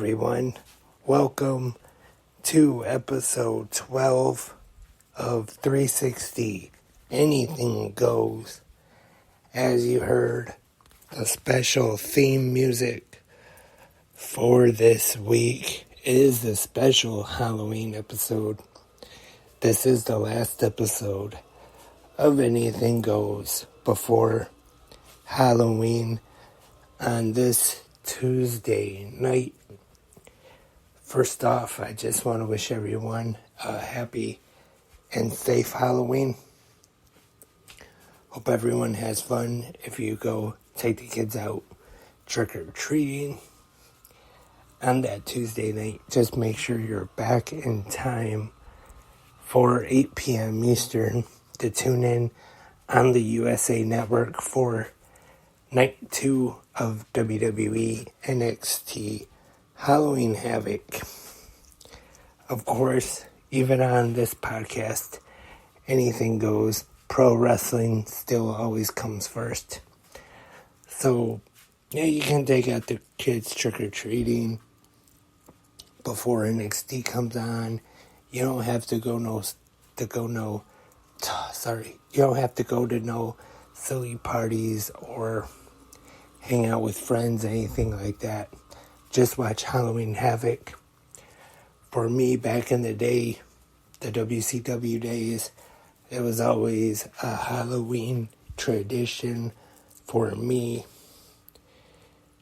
everyone. Welcome to episode 12 of 360 Anything Goes. As you heard, the special theme music for this week is the special Halloween episode. This is the last episode of Anything Goes before Halloween on this Tuesday night. First off, I just want to wish everyone a happy and safe Halloween. Hope everyone has fun if you go take the kids out trick-or-treating on that Tuesday night. Just make sure you're back in time for 8 p.m. Eastern to tune in on the USA Network for Night 2 of WWE NXT Halloween Havoc. Of course, even on this podcast, anything goes. Pro wrestling still always comes first. So, yeah, you can take out the kids trick-or-treating before NXT comes on. You don't have to go you don't have to go to no silly parties or hang out with friends, anything like that. Just watch Halloween Havoc. For me, back in the day, the WCW days, it was always a Halloween tradition for me.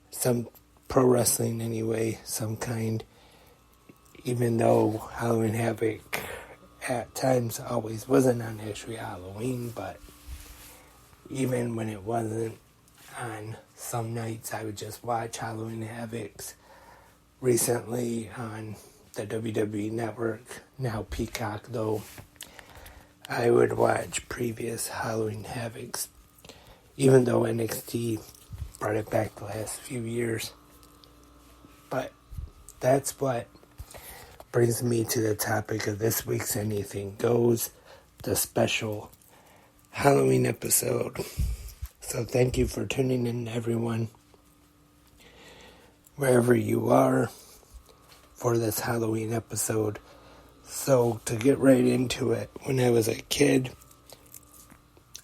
Some pro wrestling anyway, some kind. Even though Halloween Havoc at times always wasn't on actually Halloween, but even when it wasn't on some nights, I would just watch Halloween Havocs. Recently on the WWE Network, now Peacock though, I would watch previous Halloween Havocs, even though NXT brought it back the last few years. But that's what brings me to the topic of this week's Anything Goes, the special Halloween episode. So thank you for tuning in, everyone, wherever you are, for this Halloween episode. So to get right into it, when I was a kid,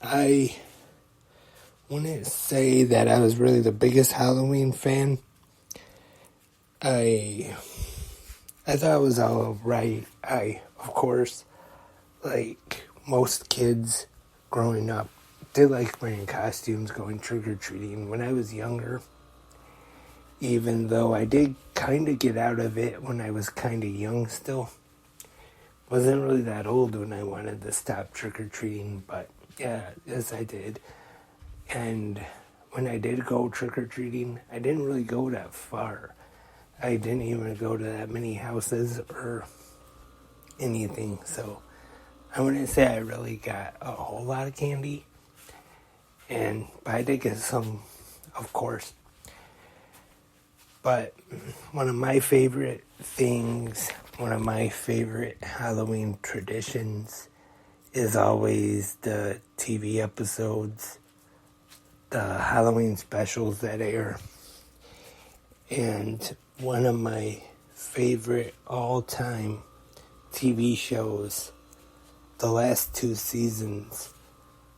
I wouldn't say that I was really the biggest Halloween fan. I thought it was alright. Of course, like most kids growing up, did like wearing costumes, going trick-or-treating when I was younger. Even though I did kind of get out of it when I was kind of young still. Wasn't really that old when I wanted to stop trick-or-treating, but yeah, yes I did. And when I did go trick-or-treating, I didn't really go that far. I didn't even go to that many houses or anything, so I wouldn't say I really got a whole lot of candy. But I did get some, of course. But one of my favorite things, one of my favorite Halloween traditions is always the TV episodes, the Halloween specials that air. And one of my favorite all-time TV shows, the last 2 seasons,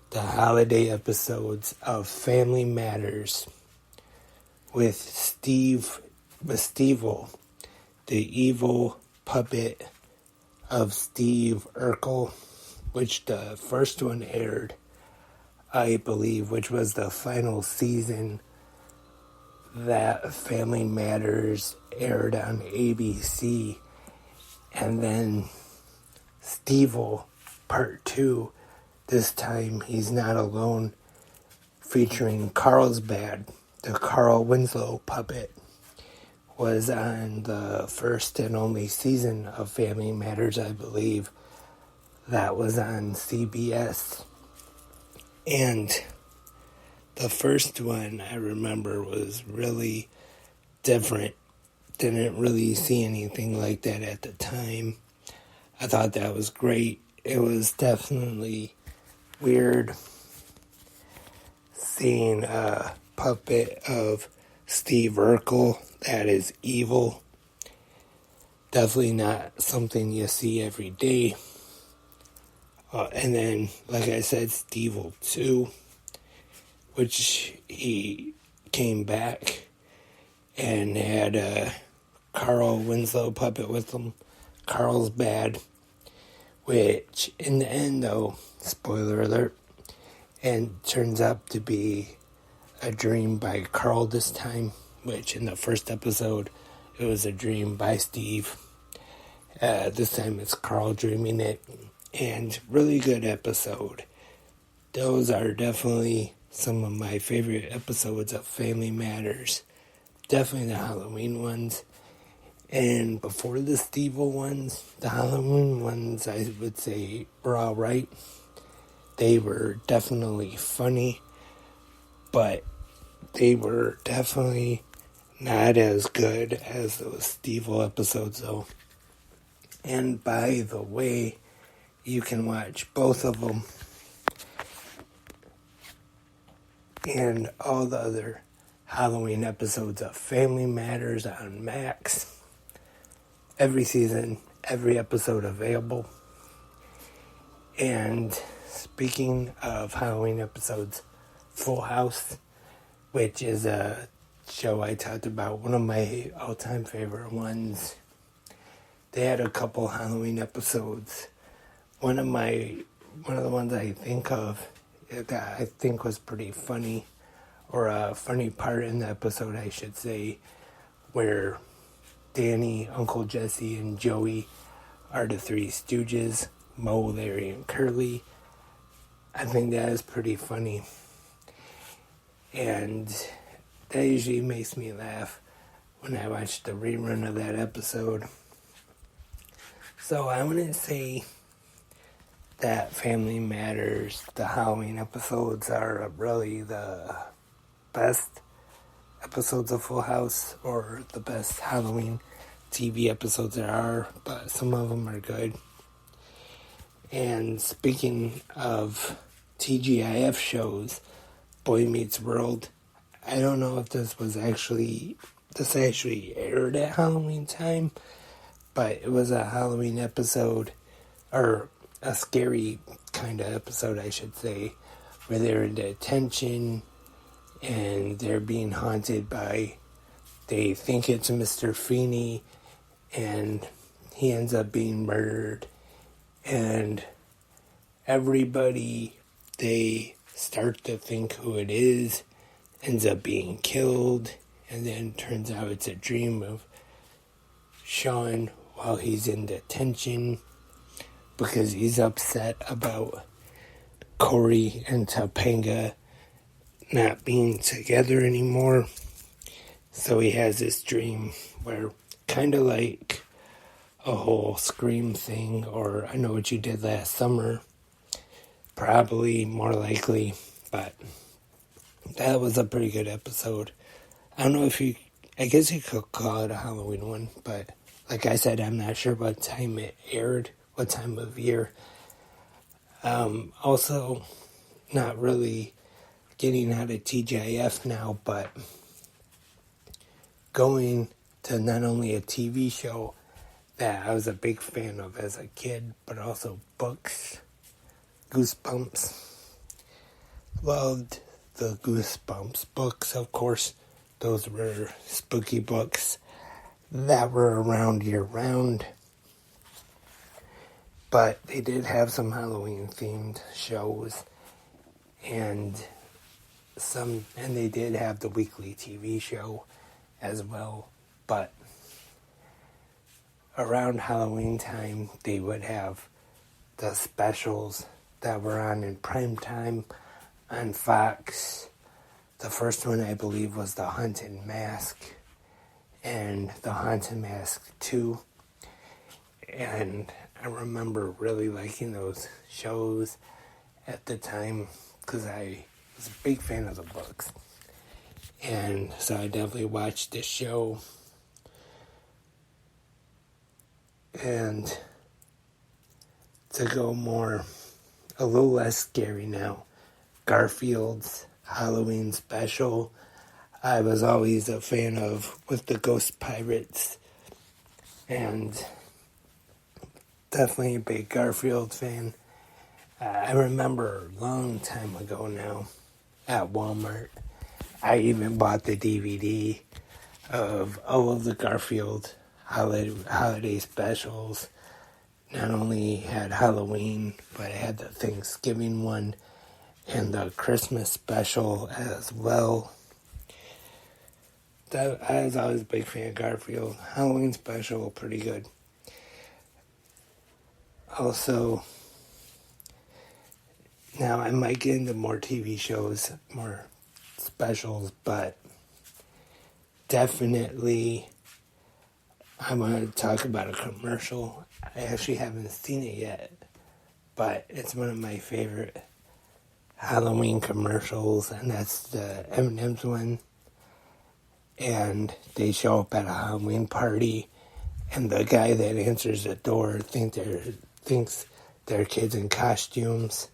the holiday episodes of Family Matters with Steve-O, the evil puppet of Steve Urkel, which the first one aired, I believe, which was the final season that Family Matters aired on ABC. And then Steve-O Part 2, this time He's Not Alone, featuring Carlsbad, the Carl Winslow puppet, was on the first and only season of Family Matters, I believe. That was on CBS. And the first one I remember was really different. Didn't really see anything like that at the time. I thought that was great. It was definitely weird seeing a puppet of Steve Urkel that is evil Definitely not something you see every day. And then, like I said, Steve-O 2, which he came back and had Carl Winslow puppet with him. Carl's bad, which in the end, though, spoiler alert, and turns out to be a dream by Carl this time, which in the first episode, it was a dream by Steve. This time it's Carl dreaming it, and really good episode. Those are definitely some of my favorite episodes of Family Matters. Definitely the Halloween ones. And before the Steve-O ones, the Halloween ones, I would say, were alright. They were definitely funny, but they were definitely not as good as those Steve-O episodes, though. And by the way, you can watch both of them and all the other Halloween episodes of Family Matters on Max. Every season, every episode available. And speaking of Halloween episodes, Full House, which is a show I talked about, one of my all-time favorite ones. They had a couple Halloween episodes. One of the ones I think of that I think was pretty funny, or a funny part in the episode, I should say, where Danny, Uncle Jesse, and Joey are the Three Stooges, Moe, Larry, and Curly. I think that is pretty funny. And that usually makes me laugh when I watch the rerun of that episode. So I wouldn't say that Family Matters, the Halloween episodes, are really the best episodes of Full House or the best Halloween TV episodes there are, but some of them are good. And speaking of TGIF shows, Boy Meets World, I don't know if this actually aired at Halloween time, but it was a Halloween episode, or a scary kind of episode, I should say, where they're in detention and they're being haunted by, they think it's Mr. Feeney, and he ends up being murdered, and everybody they start to think who it is ends up being killed, and then turns out it's a dream of Sean while he's in detention because he's upset about Corey and Topanga not being together anymore. So he has this dream where, kind of like a whole Scream thing, or I Know What You Did Last Summer, probably more likely, but that was a pretty good episode. I don't know I guess you could call it a Halloween one, but like I said, I'm not sure what time it aired, what time of year. Also, not really getting out of TGIF now, but going to not only a TV show that I was a big fan of as a kid, but also books. Goosebumps. Loved the Goosebumps books, of course. Those were spooky books that were around year-round. But they did have some Halloween-themed shows, and they did have the weekly TV show as well. But around Halloween time, they would have the specials that were on in prime time on Fox. The first one, I believe, was The Haunted Mask and The Haunted Mask 2. And I remember really liking those shows at the time because I was a big fan of the books. And so I definitely watched this show. And to go a little less scary now, Garfield's Halloween special, I was always a fan of, with the Ghost Pirates and definitely a big Garfield fan. I remember a long time ago now at Walmart, I even bought the DVD of all of the Garfield holiday specials. Not only had Halloween, but it had the Thanksgiving one and the Christmas special as well. I was always a big fan of Garfield. Halloween special, pretty good. Also, now I might get into more TV shows, more specials, but definitely I want to talk about a commercial. I actually haven't seen it yet, but it's one of my favorite Halloween commercials, and that's the M&M's one. And they show up at a Halloween party, and the guy that answers the door thinks they're kids in costumes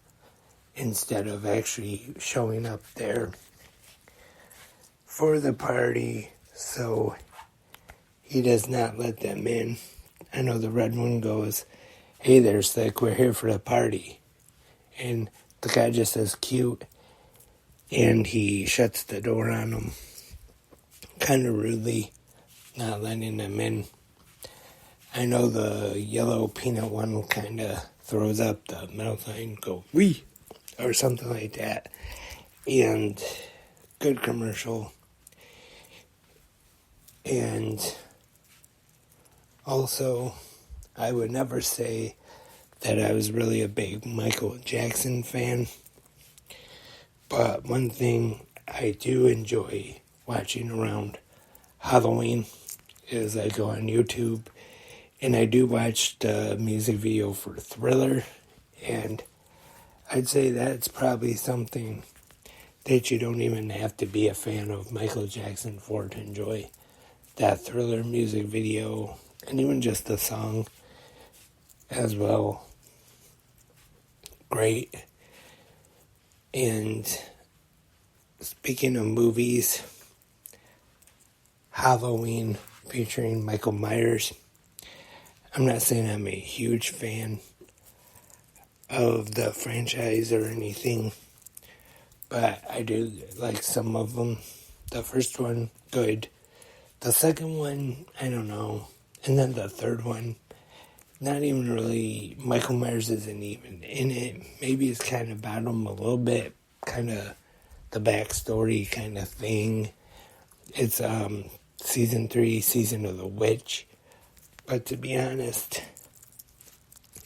instead of actually showing up there for the party. So he does not let them in. I know the red one goes, "Hey there, Slick, we're here for the party." And the guy just says, "Cute," and he shuts the door on them, kind of rudely, not letting them in. I know the yellow peanut one kind of throws up the middle sign, go, "Wee," or something like that. And good commercial. And also, I would never say that I was really a big Michael Jackson fan. But one thing I do enjoy watching around Halloween is I go on YouTube and I do watch the music video for Thriller. And I'd say that's probably something that you don't even have to be a fan of Michael Jackson for to enjoy. That Thriller music video, and even just the song as well. Great. And speaking of movies, Halloween featuring Michael Myers. I'm not saying I'm a huge fan of the franchise or anything, but I do like some of them. The first one, good. The second one, I don't know. And then the third one, not even really, Michael Myers isn't even in it. Maybe it's kind of about him a little bit, kind of the backstory kind of thing. It's season 3, Season of the Witch. But to be honest,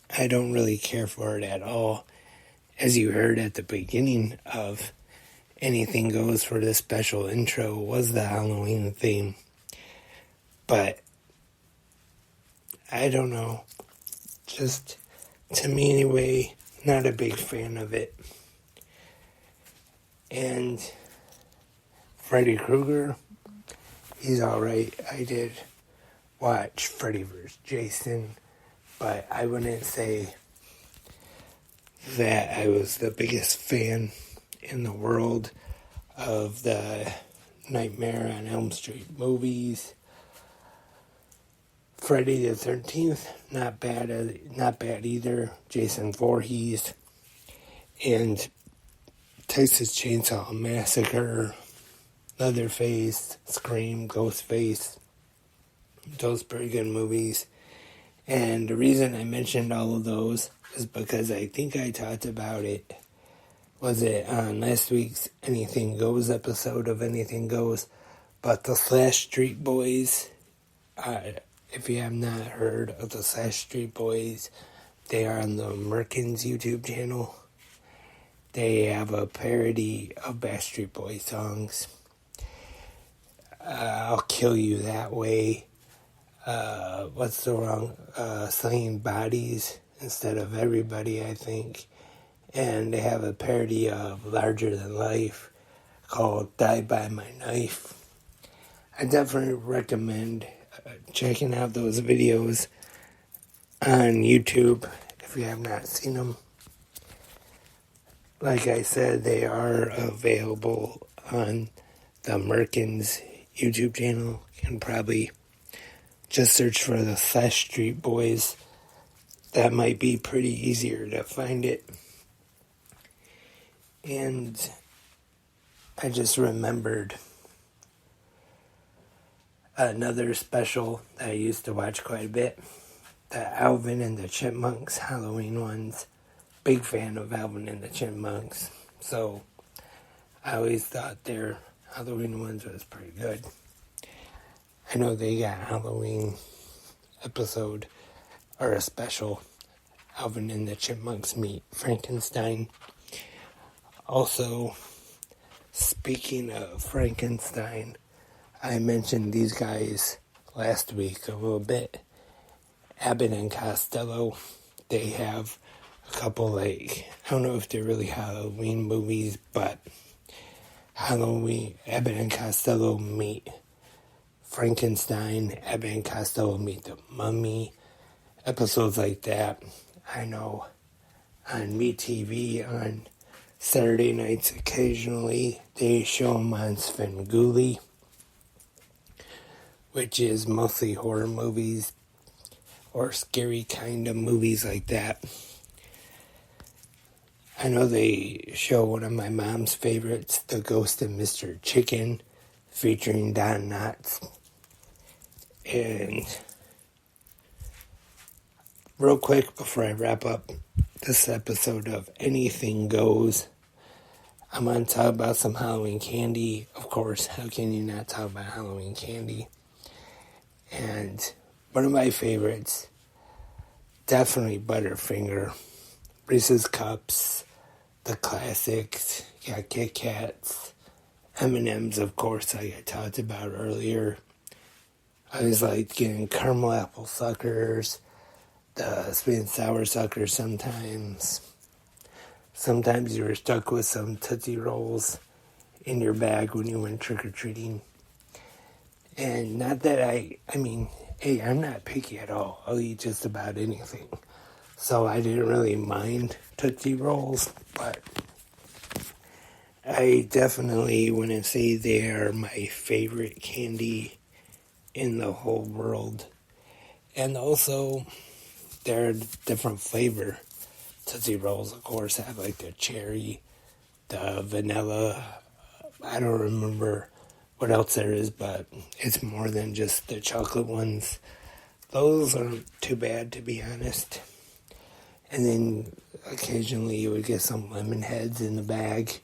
I don't really care for it at all. As you heard at the beginning of Anything Goes for this special intro was the Halloween theme. But I don't know. Just, to me anyway, not a big fan of it. And Freddy Krueger, he's alright. I did watch Freddy vs. Jason, but I wouldn't say that I was the biggest fan in the world of the Nightmare on Elm Street movies. Friday the 13th, not bad either. Jason Voorhees and Texas Chainsaw Massacre, Leatherface, Scream, Ghostface. Those pretty good movies. And the reason I mentioned all of those is because I think I talked about it. Was it on last week's Anything Goes episode of Anything Goes? But the Slash Street Boys, if you have not heard of the Slash Street Boys, they are on the Merkins YouTube channel. They have a parody of Backstreet Boys songs. I'll Kill You That Way. What's the wrong? Slaying Bodies instead of Everybody, I think. And they have a parody of Larger Than Life called Die By My Knife. I definitely recommend checking out those videos on YouTube if you have not seen them. Like I said, they are available on the Merkins YouTube channel. You can probably just search for the Flesh Street Boys. That might be pretty easier to find it. And I just remembered another special that I used to watch quite a bit. The Alvin and the Chipmunks Halloween ones. Big fan of Alvin and the Chipmunks. So I always thought their Halloween ones was pretty good. I know they got Halloween episode or a special. Alvin and the Chipmunks Meet Frankenstein. Also, speaking of Frankenstein, I mentioned these guys last week a little bit. Abbott and Costello, they have a couple, I don't know if they're really Halloween movies, but Halloween, Abbott and Costello Meet Frankenstein, Abbott and Costello Meet the Mummy, episodes like that. I know on MeTV on Saturday nights occasionally they show them on Svengoolie, which is mostly horror movies or scary kind of movies like that. I know they show one of my mom's favorites, The Ghost of Mr. Chicken, featuring Don Knotts. And real quick before I wrap up this episode of Anything Goes, I'm going to talk about some Halloween candy. Of course, how can you not talk about Halloween candy? And one of my favorites, definitely Butterfinger, Reese's Cups, the classics, you got Kit Kats, M&M's, of course, like I talked about earlier. I always liked getting caramel apple suckers, the sweet and sour suckers sometimes. Sometimes you were stuck with some Tootsie Rolls in your bag when you went trick-or-treating. And not that hey, I'm not picky at all. I'll eat just about anything. So I didn't really mind Tootsie Rolls, but I definitely wouldn't say they are my favorite candy in the whole world. And also, they're a different flavor. Tootsie Rolls, of course, have like the cherry, the vanilla. I don't remember what else there is, but it's more than just the chocolate ones. Those aren't too bad, to be honest. And then occasionally you would get some lemon heads in the bag.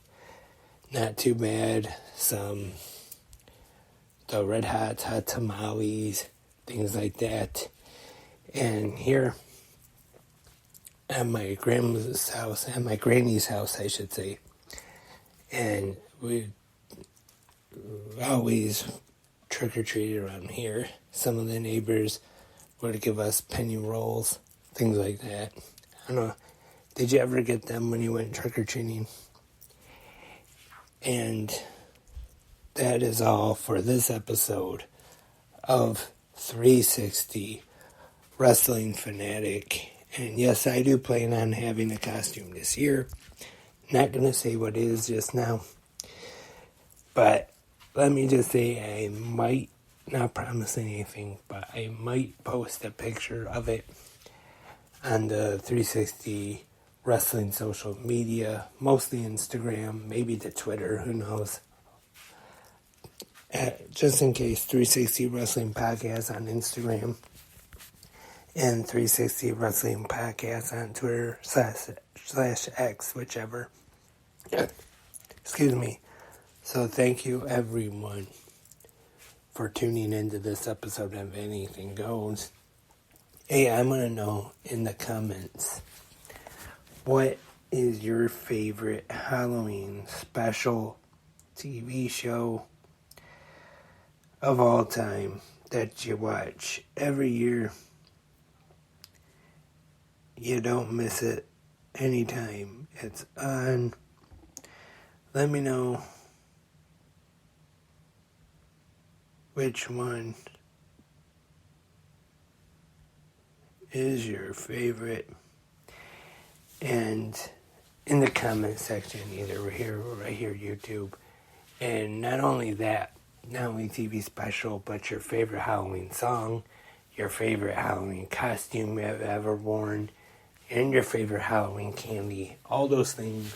Not too bad. The Red Hot tamales, things like that. And here at my grandma's house, at my granny's house, I should say, and we always trick-or-treated around here. Some of the neighbors would give us penny rolls, things like that. I don't know. Did you ever get them when you went trick-or-treating? And that is all for this episode of 360 Wrestling Fanatic. And yes, I do plan on having a costume this year. Not going to say what it is just now. But let me just say I might, not promising anything, but I might post a picture of it on the 360 Wrestling social media, mostly Instagram, maybe the Twitter, who knows. Just in case, 360 Wrestling Podcast on Instagram and 360 Wrestling Podcast on Twitter / X, whichever. Excuse me. So thank you everyone for tuning into this episode of Anything Goes. Hey, I'm going to know in the comments, what is your favorite Halloween special TV show of all time that you watch every year? You don't miss it anytime it's on. Let me know which one is your favorite. And in the comment section, either right here, YouTube. And not only that, not only TV special, but your favorite Halloween song, your favorite Halloween costume you've ever worn, and your favorite Halloween candy. All those things,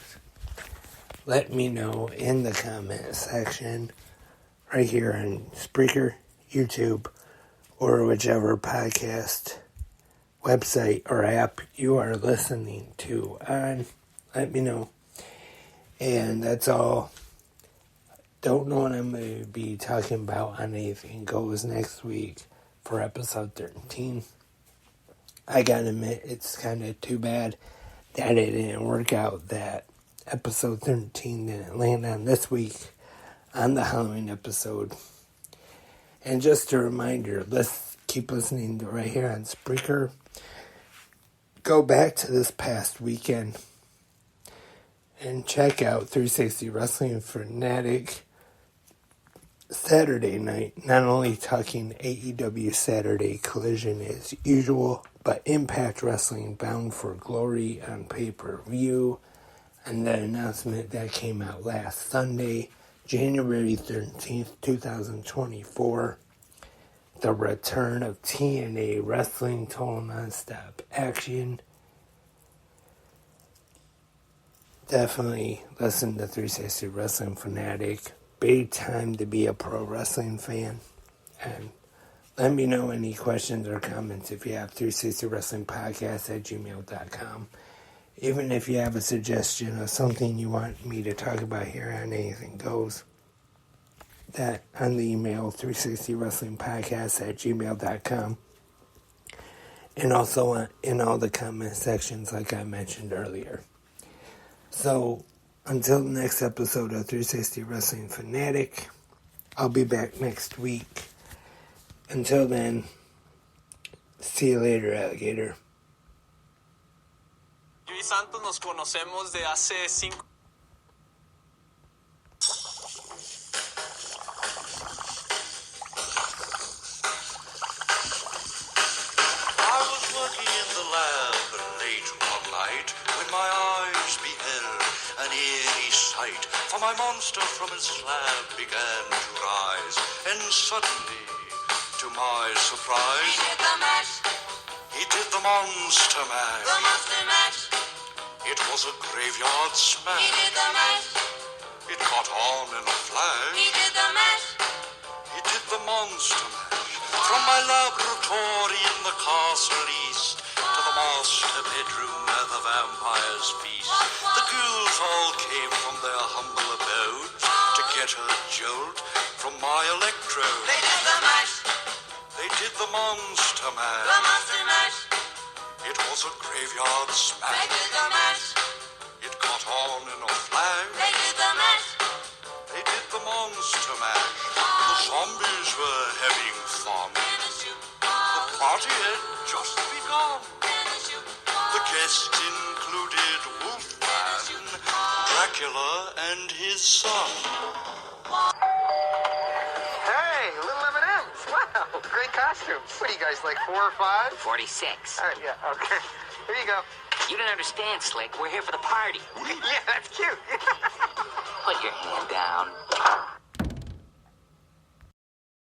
let me know in the comment section right here on Spreaker, YouTube, or whichever podcast website or app you are listening to on. Let me know. And that's all. Don't know what I'm going to be talking about on Anything Goes next week for episode 13. I gotta admit, it's kind of too bad that it didn't work out, that episode 13 didn't land on this week on the Halloween episode. And just a reminder, let's keep listening to right here on Spreaker. Go back to this past weekend and check out 360 Wrestling Fanatic Saturday night. Not only talking AEW Saturday Collision as usual, but Impact Wrestling Bound for Glory on pay-per-view. And the announcement that came out last Sunday, January 13th, 2024. The return of TNA Wrestling Total Nonstop Action. Definitely listen to 360 Wrestling Fanatic. Big time to be a pro wrestling fan. And let me know any questions or comments if you have 360 Wrestling Podcast at gmail.com. Even if you have a suggestion of something you want me to talk about here on Anything Goes, that on the email 360 Wrestling Podcast at gmail.com. And also in all the comment sections like I mentioned earlier. So, until the next episode of 360 Wrestling Fanatic, I'll be back next week. Until then, see you later, alligator. Yo y Santos nos conocemos de hace 5. I was working in the lab late one night when my eyes beheld an eerie sight. For my monster from his slab began to rise, and suddenly, to my surprise, He did the mash, he did the monster mash. the monster mash. It was a graveyard He smash. did the mash, It caught on in a flash. he did the mash. He did the monster mash. From my laboratory in the castle east to the master bedroom where the vampires feast. The ghouls all came from their humble abode to get a jolt from my electrode. They did the mash, They did the monster the mash. monster mash. It was a graveyard They smash. did the mash, It caught on in a flash. they did the mash. They did the monster mash. The zombies were having fun. Finish you, The party had just begun. finish you, The guests included Wolfman, Dracula, and his son. Hey, little M&M's. Wow, great costumes. What are you guys, like 4 or 5? 46. All right, yeah, okay. Here you go. You don't understand, Slick. We're here for the party. Yeah, that's cute. Put your hand down.